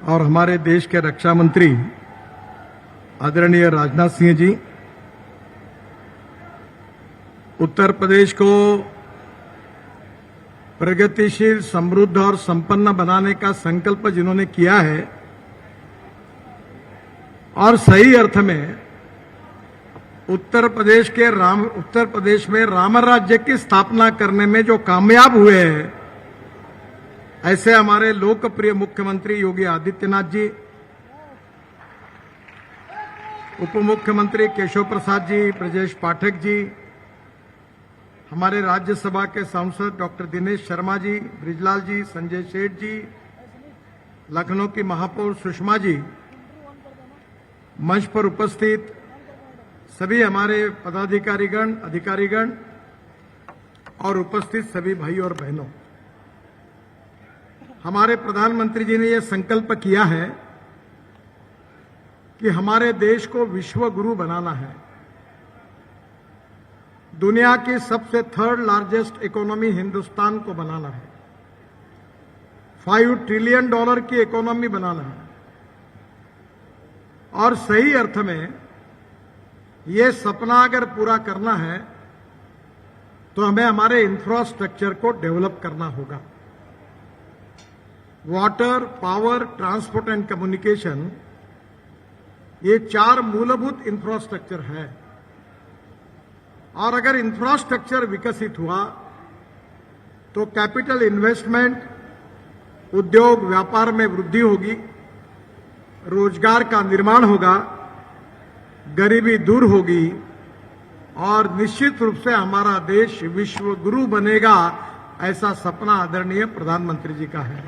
और हमारे देश के रक्षा मंत्री आदरणीय राजनाथ सिंह जी, उत्तर प्रदेश को प्रगतिशील, समृद्ध और संपन्न बनाने का संकल्प जिन्होंने किया है और सही अर्थ में उत्तर प्रदेश में राम राज्य की स्थापना करने में जो कामयाब हुए हैं, ऐसे हमारे लोकप्रिय मुख्यमंत्री योगी आदित्यनाथ जी, उप मुख्यमंत्री केशव प्रसाद जी, ब्रजेश पाठक जी, हमारे राज्यसभा के सांसद डॉक्टर दिनेश शर्मा जी, ब्रिजलाल जी, संजय सेठ जी, लखनऊ की महापौर सुषमा जी, मंच पर उपस्थित सभी हमारे पदाधिकारीगण, अधिकारीगण और उपस्थित सभी भाई और बहनों, हमारे प्रधानमंत्री जी ने यह संकल्प किया है कि हमारे देश को विश्व गुरु बनाना है। दुनिया की सबसे थर्ड लार्जेस्ट इकोनॉमी हिंदुस्तान को बनाना है। $5 ट्रिलियन की इकोनॉमी बनाना है। और सही अर्थ में ये सपना अगर पूरा करना है तो हमें हमारे इंफ्रास्ट्रक्चर को डेवलप करना होगा। Water, power, transport and communication, ये 4 मूलभूत इंफ्रास्ट्रक्चर है। और अगर इंफ्रास्ट्रक्चर विकसित हुआ तो कैपिटल इन्वेस्टमेंट, उद्योग व्यापार में वृद्धि होगी, रोजगार का निर्माण होगा, गरीबी दूर होगी और निश्चित रूप से हमारा देश विश्व गुरु बनेगा। ऐसा सपना आदरणीय प्रधानमंत्री जी का है।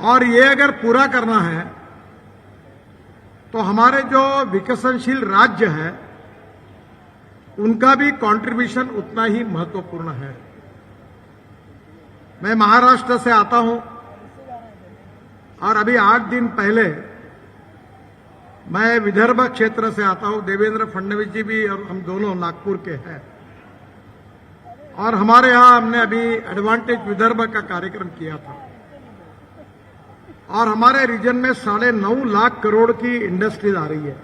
और ये अगर पूरा करना है तो हमारे जो विकसनशील राज्य है उनका भी कंट्रीब्यूशन उतना ही महत्वपूर्ण है। मैं महाराष्ट्र से आता हूं और अभी 8 दिन पहले मैं विदर्भ क्षेत्र से आता हूं। देवेंद्र फडणवीस जी भी और हम दोनों नागपुर के हैं और हमारे यहां हमने अभी एडवांटेज विदर्भ का कार्यक्रम किया था और हमारे रीजन में 9.5 लाख करोड़ की इंडस्ट्रीज आ रही है।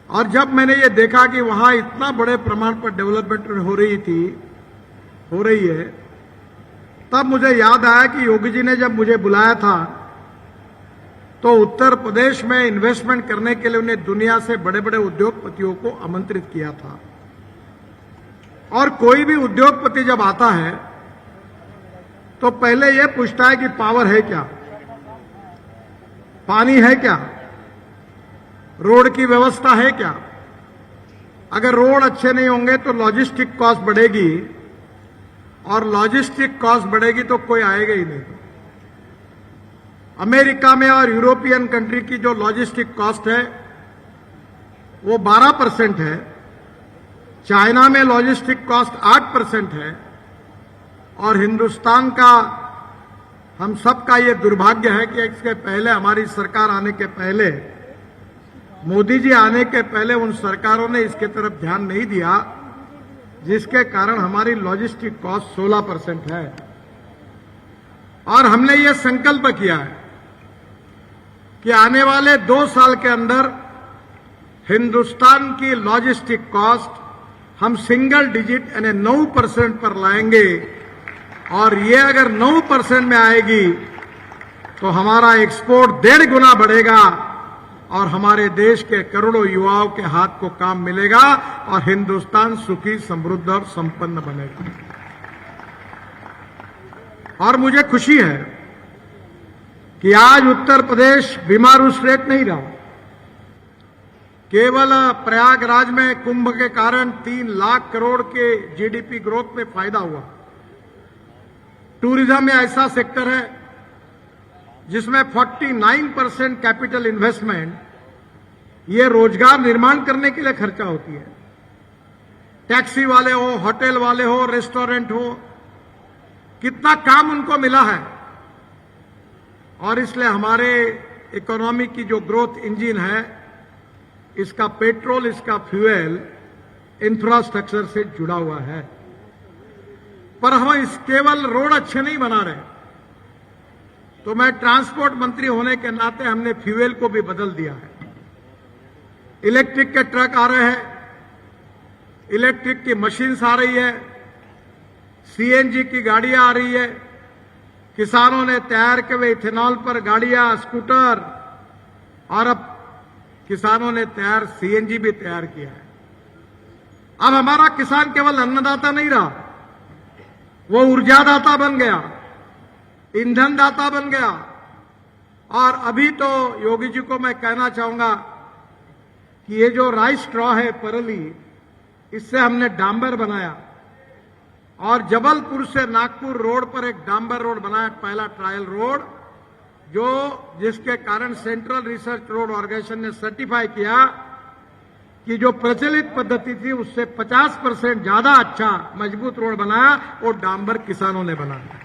और जब मैंने ये देखा कि वहां इतना बड़े प्रमाण पर डेवलपमेंट हो रही है, तब मुझे याद आया कि योगी जी ने जब मुझे बुलाया था तो उत्तर प्रदेश में इन्वेस्टमेंट करने के लिए उन्हें दुनिया से बड़े बड़े उद्योगपतियों को आमंत्रित किया था। और कोई भी उद्योगपति जब आता है तो पहले यह पूछता है कि पावर है क्या, पानी है क्या, रोड की व्यवस्था है क्या। अगर रोड अच्छे नहीं होंगे तो लॉजिस्टिक कॉस्ट बढ़ेगी और लॉजिस्टिक कॉस्ट बढ़ेगी तो कोई आएगा ही नहीं। अमेरिका में और यूरोपियन कंट्री की जो लॉजिस्टिक कॉस्ट है वो 12% है। चाइना में लॉजिस्टिक कॉस्ट 8% है। और हिंदुस्तान का, हम सबका ये दुर्भाग्य है कि इसके पहले, हमारी सरकार आने के पहले, मोदी जी आने के पहले उन सरकारों ने इसके तरफ ध्यान नहीं दिया, जिसके कारण हमारी लॉजिस्टिक कॉस्ट 16% है। और हमने ये संकल्प किया है कि आने वाले 2 साल के अंदर हिंदुस्तान की लॉजिस्टिक कॉस्ट हम सिंगल डिजिट यानी 9% पर लाएंगे। और ये अगर 9% में आएगी तो हमारा एक्सपोर्ट 1.5 गुना बढ़ेगा और हमारे देश के करोड़ों युवाओं के हाथ को काम मिलेगा और हिंदुस्तान सुखी, समृद्ध और संपन्न बनेगा। और मुझे खुशी है कि आज उत्तर प्रदेश बीमारू स्टेट नहीं रहा। केवल प्रयागराज में कुंभ के कारण 3 लाख करोड़ के जीडीपी ग्रोथ में फायदा हुआ। टूरिज्म ऐसा सेक्टर है जिसमें 49% कैपिटल इन्वेस्टमेंट ये रोजगार निर्माण करने के लिए खर्चा होती है। टैक्सी वाले हो, होटल वाले हो, रेस्टोरेंट हो, कितना काम उनको मिला है। और इसलिए हमारे इकोनॉमी की जो ग्रोथ इंजन है, इसका पेट्रोल, इसका फ्यूल इंफ्रास्ट्रक्चर से जुड़ा हुआ है। पर हम इस केवल रोड अच्छे नहीं बना रहे, तो मैं ट्रांसपोर्ट मंत्री होने के नाते हमने फ्यूल को भी बदल दिया है। इलेक्ट्रिक के ट्रक आ रहे हैं, इलेक्ट्रिक की मशीन्स आ रही है, सीएनजी की गाड़ियां आ रही है, किसानों ने तैयार किए हुए इथेनॉल पर गाड़ियां, स्कूटर, और अब किसानों ने तैयार सीएनजी भी तैयार किया है। अब हमारा किसान केवल अन्नदाता नहीं रहा, वो ऊर्जादाता बन गया, ईंधन दाता बन गया। और अभी तो योगी जी को मैं कहना चाहूंगा कि ये जो राइस स्ट्रॉ है परली, इससे हमने डांबर बनाया और जबलपुर से नागपुर रोड पर एक डांबर रोड बनाया, पहला ट्रायल रोड, जिसके कारण सेंट्रल रिसर्च रोड ऑर्गेनाइजेशन ने सर्टिफाई किया कि जो प्रचलित पद्धति थी उससे 50% ज्यादा अच्छा मजबूत रोड बनाया, वो डांबर किसानों ने बनाया।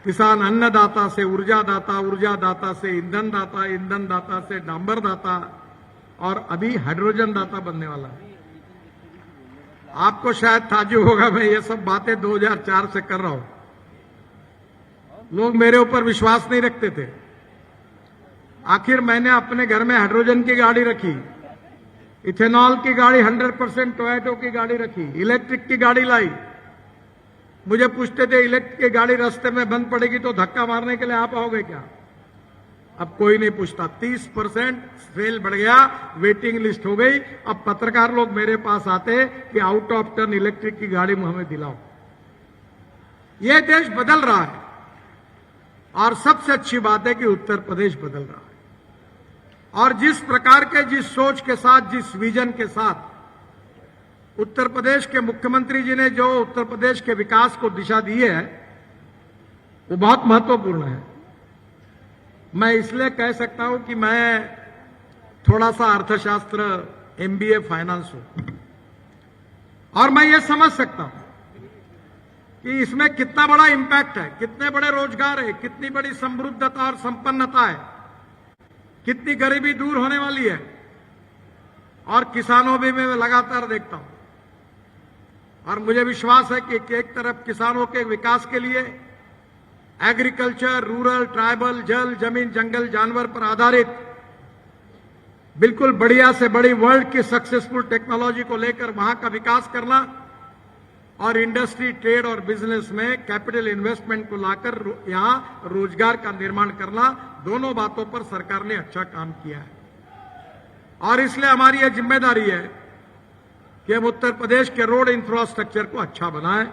किसान अन्नदाता से ऊर्जादाता, ऊर्जादाता से ईंधन दाता, ईंधन दाता से डांबर दाता, और अभी हाइड्रोजन दाता बनने वाला है। आपको शायद ताज्जुब होगा, मैं ये सब बातें 2004 से कर रहा हूं। लोग मेरे ऊपर विश्वास नहीं रखते थे। आखिर मैंने अपने घर में हाइड्रोजन की गाड़ी रखी, इथेनॉल की गाड़ी 100% टोयोटो की गाड़ी रखी, इलेक्ट्रिक की गाड़ी लाई। मुझे पूछते थे इलेक्ट्रिक की गाड़ी रास्ते में बंद पड़ेगी तो धक्का मारने के लिए आप आओगे क्या? अब कोई नहीं पूछता। 30% सेल बढ़ गया, वेटिंग लिस्ट हो गई। अब पत्रकार लोग मेरे पास आते कि आउट ऑफ टर्न इलेक्ट्रिक की गाड़ी हमें दिलाओ। यह देश बदल रहा है और सबसे अच्छी बात है कि उत्तर प्रदेश बदल रहा है। और जिस प्रकार के, जिस सोच के साथ, जिस विजन के साथ उत्तर प्रदेश के मुख्यमंत्री जी ने जो उत्तर प्रदेश के विकास को दिशा दी है, वो बहुत महत्वपूर्ण है। मैं इसलिए कह सकता हूं कि मैं थोड़ा सा अर्थशास्त्र, एमबीए फाइनेंस हूं, और मैं ये समझ सकता हूं कि इसमें कितना बड़ा इंपैक्ट है, कितने बड़े रोजगार है, कितनी बड़ी समृद्धता और संपन्नता है, कितनी गरीबी दूर होने वाली है। और किसानों भी मैं लगातार देखता हूं, और मुझे विश्वास है कि एक तरफ किसानों के विकास के लिए एग्रीकल्चर, रूरल, ट्राइबल, जल, जमीन, जंगल, जानवर पर आधारित बिल्कुल बढ़िया से बड़ी वर्ल्ड की सक्सेसफुल टेक्नोलॉजी को लेकर वहां का विकास करना, और इंडस्ट्री, ट्रेड और बिजनेस में कैपिटल इन्वेस्टमेंट को लाकर यहां रोजगार का निर्माण करना, दोनों बातों पर सरकार ने अच्छा काम किया है। और इसलिए हमारी यह जिम्मेदारी है कि हम उत्तर प्रदेश के रोड इंफ्रास्ट्रक्चर को अच्छा बनाएं,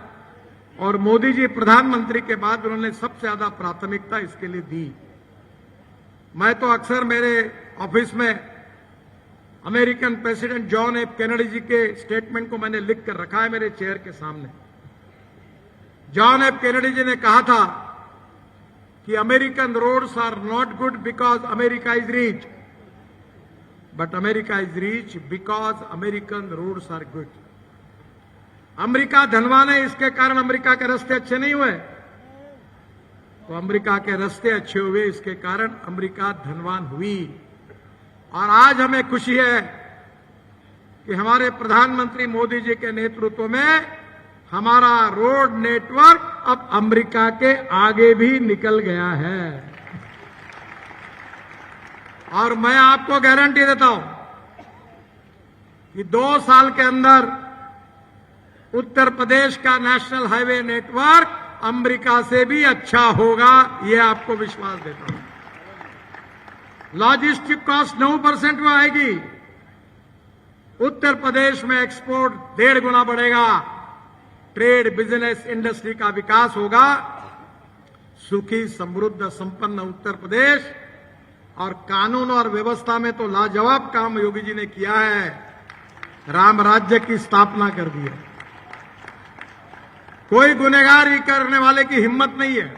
और मोदी जी प्रधानमंत्री के बाद उन्होंने सबसे ज्यादा प्राथमिकता इसके लिए दी। मैं तो अक्सर मेरे ऑफिस में American president John F Kennedy ji के स्टेटमेंट को मैंने लिख कर रखा है मेरे चेयर के सामने। जॉन एफ कैनेडी जी ने कहा था कि American roads are not good because America is rich, but America is rich because American roads are good. America धनवान है, इसके कारण अमेरिका के रास्ते अच्छे नहीं हुए, तो अमेरिका के रास्ते अच्छे हुए, इसके कारण अमेरिका धनवान हुई। और आज हमें खुशी है कि हमारे प्रधानमंत्री मोदी जी के नेतृत्व में हमारा रोड नेटवर्क अब अमेरिका के आगे भी निकल गया है। और मैं आपको गारंटी देता हूं कि 2 साल के अंदर उत्तर प्रदेश का नेशनल हाईवे नेटवर्क अमेरिका से भी अच्छा होगा, यह आपको विश्वास देता हूं। लॉजिस्टिक कॉस्ट 9% में आएगी। उत्तर प्रदेश में एक्सपोर्ट 1.5 गुना बढ़ेगा, ट्रेड, बिजनेस, इंडस्ट्री का विकास होगा। सुखी, समृद्ध, संपन्न उत्तर प्रदेश। और कानून और व्यवस्था में तो लाजवाब काम योगी जी ने किया है, राम राज्य की स्थापना कर दी है। कोई गुनहगारी करने वाले की हिम्मत नहीं है।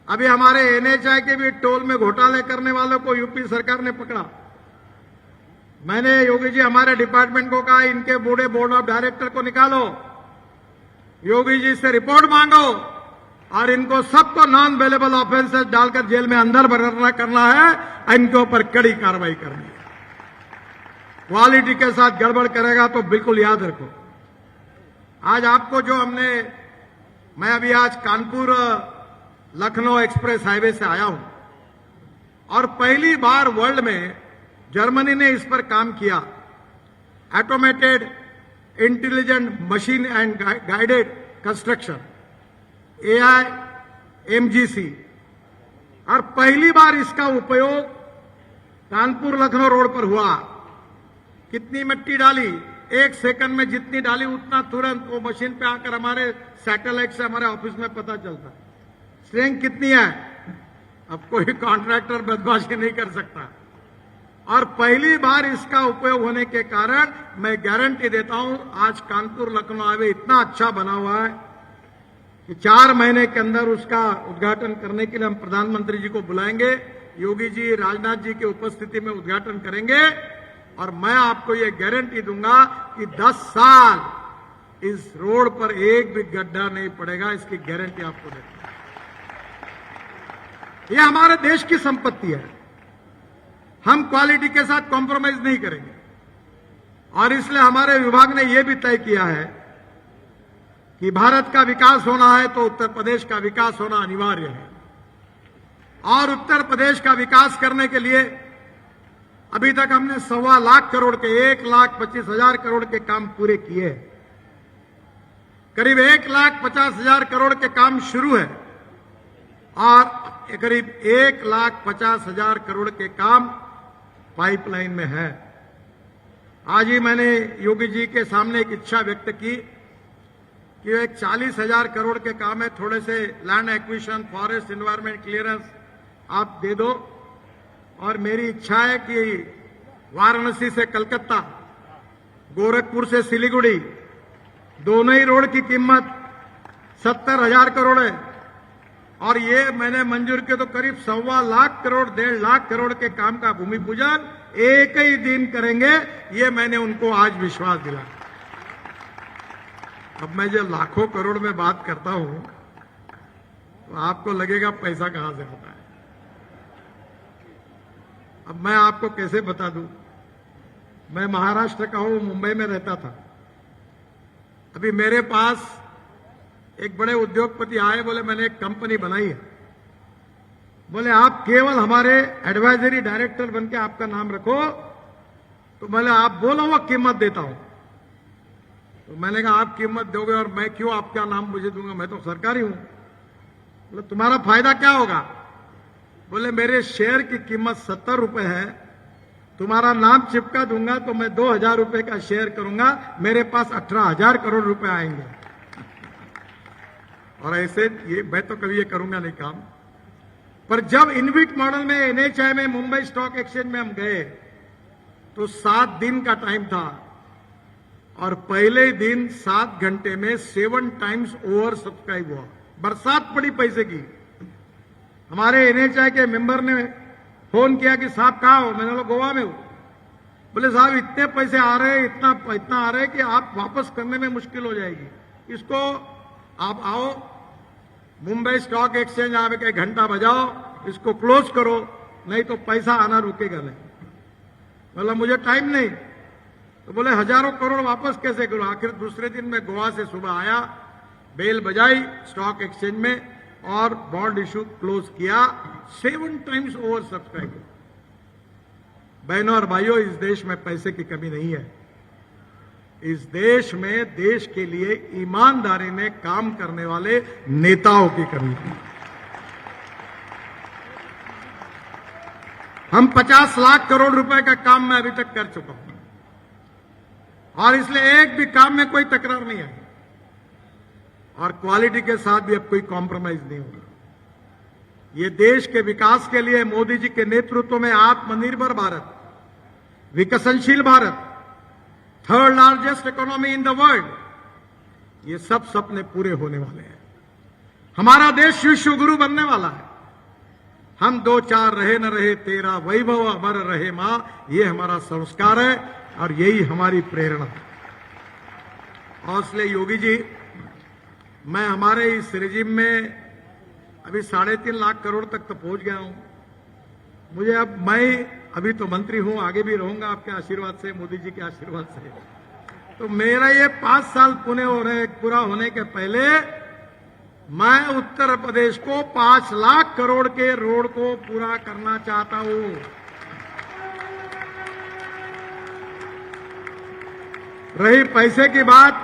अभी हमारे एनएचआई के भी टोल में घोटाले करने वालों को यूपी सरकार ने पकड़ा। मैंने योगी जी हमारे डिपार्टमेंट को कहा, इनके बूढ़े बोर्ड ऑफ डायरेक्टर को निकालो, योगी जी से रिपोर्ट मांगो, और इनको सबको नॉन अवेलेबल ऑफेंसेस डालकर जेल में अंदर भरना करना है, इनके ऊपर कड़ी कार्रवाई करनी है। क्वालिटी के साथ गड़बड़ करेगा तो बिल्कुल याद रखो। आज आपको जो मैं अभी आज कानपुर लखनऊ एक्सप्रेस हाईवे से आया हूं और पहली बार वर्ल्ड में जर्मनी ने इस पर काम किया। Automated intelligent machine and guided construction, AIMGC, और पहली बार इसका उपयोग कानपुर लखनऊ रोड पर हुआ। कितनी मिट्टी डाली, 1 सेकंड में जितनी डाली उतना तुरंत वो मशीन पे आकर हमारे सैटेलाइट से हमारे ऑफिस में पता चलता। स्ट्रेंथ कितनी है, अब कोई कॉन्ट्रैक्टर बदमाशी नहीं कर सकता। और पहली बार इसका उपयोग होने के कारण मैं गारंटी देता हूं, आज कानपुर लखनऊ हाईवे इतना अच्छा बना हुआ है कि 4 महीने के अंदर उसका उद्घाटन करने के लिए हम प्रधानमंत्री जी को बुलाएंगे। योगी जी, राजनाथ जी की उपस्थिति में उद्घाटन करेंगे और मैं आपको ये गारंटी दूंगा कि 10 साल इस रोड पर एक भी गड्ढा नहीं पड़ेगा। इसकी गारंटी आपको देता हूं। यह हमारे देश की संपत्ति है, हम क्वालिटी के साथ कॉम्प्रोमाइज नहीं करेंगे। और इसलिए हमारे विभाग ने यह भी तय किया है कि भारत का विकास होना है तो उत्तर प्रदेश का विकास होना अनिवार्य है। और उत्तर प्रदेश का विकास करने के लिए अभी तक हमने 1.25 लाख करोड़ के 1,25,000 करोड़ के काम पूरे किए। करीब 1,50,000 करोड़ के काम शुरू है और करीब 1,50,000 करोड़ के काम पाइपलाइन में है। आज ही मैंने योगी जी के सामने एक इच्छा व्यक्त की कि एक 40,000 करोड़ के काम है, थोड़े से land acquisition, forest, environment clearance आप दे दो। और मेरी इच्छा है कि वाराणसी से कलकत्ता, गोरखपुर से सिलीगुड़ी, दोनों ही रोड की कीमत 70,000 करोड़ है और ये मैंने मंजूर किया। तो करीब 1.25 लाख करोड़, 1.5 लाख करोड़ के काम का भूमि पूजन एक ही दिन करेंगे, ये मैंने उनको आज विश्वास दिलाया। अब मैं जो लाखों करोड़ में बात करता हूं तो आपको लगेगा पैसा कहां से आता है। अब मैं आपको कैसे बता दूं, मैं महाराष्ट्र का हूं, मुंबई में रहता था। अभी मेरे पास एक बड़े उद्योगपति आए, बोले मैंने एक कंपनी बनाई है। बोले आप केवल हमारे एडवाइजरी डायरेक्टर बनके आपका नाम रखो। तो बोले आप बोलो, वो कीमत देता हूं। तो मैंने कहा आप कीमत दोगे और मैं क्यों आपका नाम मुझे दूंगा, मैं तो सरकारी हूं। बोले तुम्हारा फायदा क्या होगा। बोले मेरे शेयर की कीमत 70 रुपए है, तुम्हारा नाम चिपका दूंगा तो मैं 2,000 रुपए का शेयर करूंगा, मेरे पास 18,000 करोड़ रुपए आएंगे। और ऐसे ये मैं तो कभी ये करूंगा नहीं काम। पर जब इनविट मॉडल में NHI में मुंबई स्टॉक एक्सचेंज में हम गए तो 7 दिन का टाइम था और पहले दिन 7 घंटे में 7 टाइम्स ओवर सब्सक्राइब हुआ। बरसात पड़ी पैसे की। हमारे NHI के मेंबर ने फोन किया कि साहब कहाँ हो, मैंने बोला गोवा में हूं। बोले साहब इतने पैसे आ रहे हैं, इतना आ रहे हैं कि आप वापस करने में मुश्किल हो जाएगी। इसको आप आओ मुंबई स्टॉक एक्सचेंज आके 1 घंटा बजाओ, इसको क्लोज करो, नहीं तो पैसा आना रुकेगा नहीं। बोला मुझे टाइम नहीं। तो बोले हजारों करोड़ वापस कैसे करो। आखिर दूसरे दिन मैं गोवा से सुबह आया, बेल बजाई स्टॉक एक्सचेंज में और बॉन्ड इशू क्लोज किया। 7 टाइम्स ओवर सब्सक्राइब। बहनों और भाइयों, इस देश में पैसे की कमी नहीं है। इस देश में देश के लिए ईमानदारी में काम करने वाले नेताओं की कमी है। हम 50 लाख करोड़ रुपए का काम मैं अभी तक कर चुका हूं और इसलिए एक भी काम में कोई तकरार नहीं है और क्वालिटी के साथ भी अब कोई कॉम्प्रोमाइज नहीं होगा। ये देश के विकास के लिए मोदी जी के नेतृत्व में आत्मनिर्भर भारत, विकसनशील Bharat, 3rd largest economy in the world, ये सब सपने पूरे होने वाले हैं। हमारा देश विश्व गुरु बनने वाला है। हम 2-4 रहे न रहे तेरा वैभव अमर रहे मां, ये हमारा संस्कार है और यही हमारी प्रेरणा है। और इसलिए योगी जी, मैं हमारे इस रिजिम में अभी 3.5 लाख करोड़ तक तो पहुंच गया हूं। मुझे अब मैं अभी तो मंत्री हूं, आगे भी रहूंगा आपके आशीर्वाद से, मोदी जी के आशीर्वाद से। तो मेरा ये 5 साल पूरा होने के पहले मैं उत्तर प्रदेश को 5 लाख करोड़ के रोड को पूरा करना चाहता हूं। रही पैसे की बात,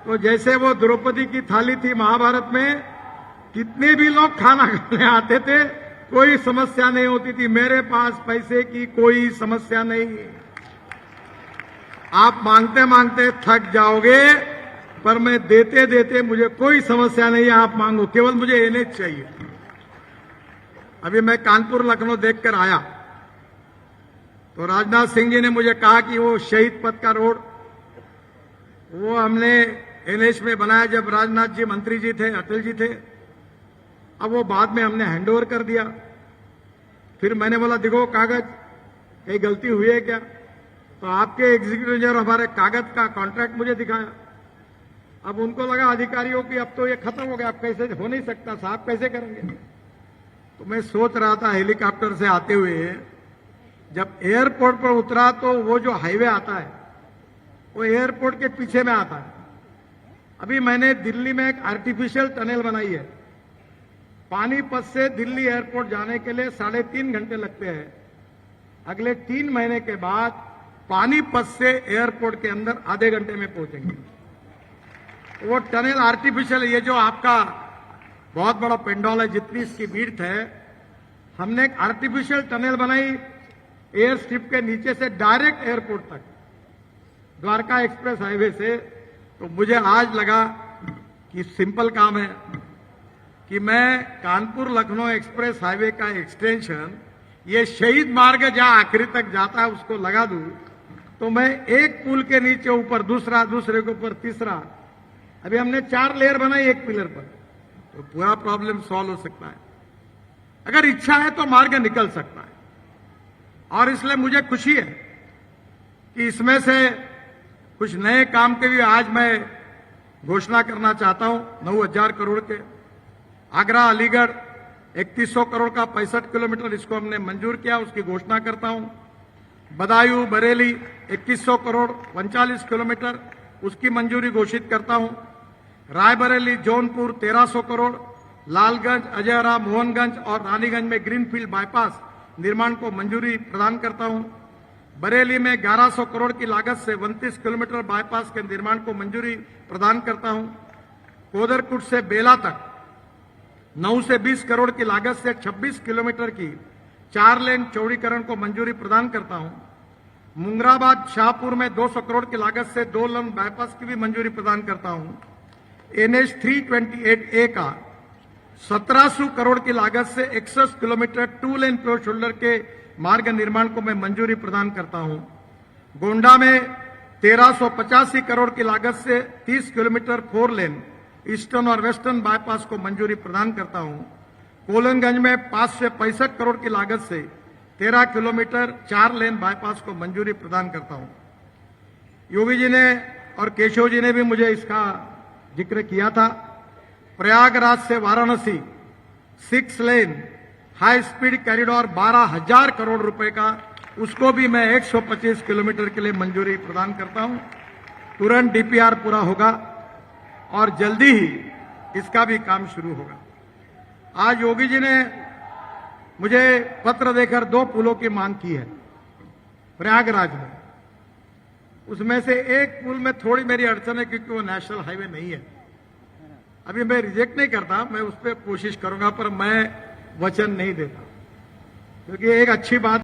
तो जैसे वो द्रौपदी की थाली थी महाभारत में, कितने भी लोग खाना खाने आते थे, कोई समस्या नहीं होती थी। मेरे पास पैसे की कोई समस्या नहीं है। आप मांगते मांगते थक जाओगे, पर मैं देते देते मुझे कोई समस्या नहीं है। आप मांगो, केवल मुझे एनएच चाहिए। अभी मैं कानपुर लखनऊ देखकर आया, तो राजनाथ सिंह जी ने मुझे कहा कि वो शहीद पथ का रोड वो हमने एनएच में बनाया जब राजनाथ जी मंत्री जी थे, अटल जी थे। अब वो बाद में हमने हैंडओवर कर दिया। फिर मैंने बोला देखो कागज, कहीं गलती हुई है क्या? तो आपके एग्जीक्यूटिव इंजीनियर हमारे कागज का कॉन्ट्रैक्ट मुझे दिखाया। अब उनको लगा अधिकारियों की अब तो ये खत्म हो गया, अब कैसे हो नहीं सकता साहब, कैसे करेंगे? तो मैं सोच रहा था हेलीकॉप्टर से आते हुए, जब एयरपोर्ट पर उतरा तो वो जो हाईवे आता है वो एयरपोर्ट के पीछे में आता है। अभी मैंने दिल्ली में एक आर्टिफिशियल टनल बनाई है। पानीपत से दिल्ली एयरपोर्ट जाने के लिए 3.5 घंटे लगते हैं। अगले 3 महीने के बाद पानीपत से एयरपोर्ट के अंदर आधे घंटे में पहुंचेंगे। वो टनल आर्टिफिशियल, ये जो आपका बहुत बड़ा पेंडोल है, जितनी इसकी विड्थ है, हमने एक आर्टिफिशियल टनल बनाई एयर स्ट्रिप के नीचे से डायरेक्ट एयरपोर्ट तक, द्वारका एक्सप्रेस हाईवे से। तो मुझे आज लगा कि सिंपल काम है कि मैं कानपुर लखनऊ एक्सप्रेस हाईवे का एक्सटेंशन, ये शहीद मार्ग जहां आखिरी तक जाता है उसको लगा दूं, तो मैं एक पुल के नीचे ऊपर दूसरा, दूसरे के ऊपर तीसरा, अभी हमने 4 लेयर बनाई एक पिलर पर, तो पूरा प्रॉब्लम सॉल्व हो सकता है। अगर इच्छा है तो मार्ग निकल सकता है। और इसलिए मुझे खुशी है कि इसमें से कुछ नए काम के भी आज मैं घोषणा करना चाहता हूं। 9,000 करोड़ के आगरा अलीगढ़ 3100 करोड़ का 65 किलोमीटर, इसको हमने मंजूर किया, उसकी घोषणा करता हूं। बदायूं बरेली 2100 करोड़ 39 किलोमीटर, उसकी मंजूरी घोषित करता हूं। रायबरेली जौनपुर 1300 करोड़, लालगंज अजयरा मोहनगंज और रानीगंज में ग्रीनफील्ड बाईपास निर्माण को मंजूरी प्रदान करता हूं। बरेली में 1100 करोड़ की लागत से 29 किलोमीटर बाईपास के निर्माण को मंजूरी प्रदान करता हूं। कोदरकुट से बेला तक 9 से 20 करोड़ की लागत से 26 किलोमीटर की 4 लेन चौड़ीकरण को मंजूरी प्रदान करता हूं। मुंगराबाद शाहपुर में 200 करोड़ की लागत से 2 लेन बाईपास की भी मंजूरी प्रदान करता हूं। NH 328A का 1700 करोड़ की लागत से 61 किलोमीटर 2 लेन प्योर शोल्डर के मार्ग निर्माण को मैं मंजूरी प्रदान करता हूं। गोंडा में 1385 करोड़ की लागत से 30 किलोमीटर 4 लेन ईस्टर्न और वेस्टर्न बाईपास को मंजूरी प्रदान करता हूं। कोलनगंज में 565 करोड़ की लागत से 13 किलोमीटर 4 लेन बाईपास को मंजूरी प्रदान करता हूं। योगी जी ने और केशव जी ने भी मुझे इसका जिक्र किया था। प्रयागराज से वाराणसी 6 लेन हाई स्पीड कॉरिडोर 12,000 करोड़ रुपए का, उसको भी मैं 125 किलोमीटर के लिए मंजूरी प्रदान करता हूं। तुरंत DPR पूरा होगा और जल्दी ही इसका भी काम शुरू होगा। आज योगी जी ने मुझे पत्र देकर 2 पुलों की मांग की है प्रयागराज में। उसमें से एक पुल में थोड़ी मेरी अड़चन है क्योंकि वो नेशनल हाईवे नहीं है। अभी मैं रिजेक्ट नहीं करता, मैं उस पर कोशिश करूंगा, पर मैं वचन नहीं देता, क्योंकि एक अच्छी बात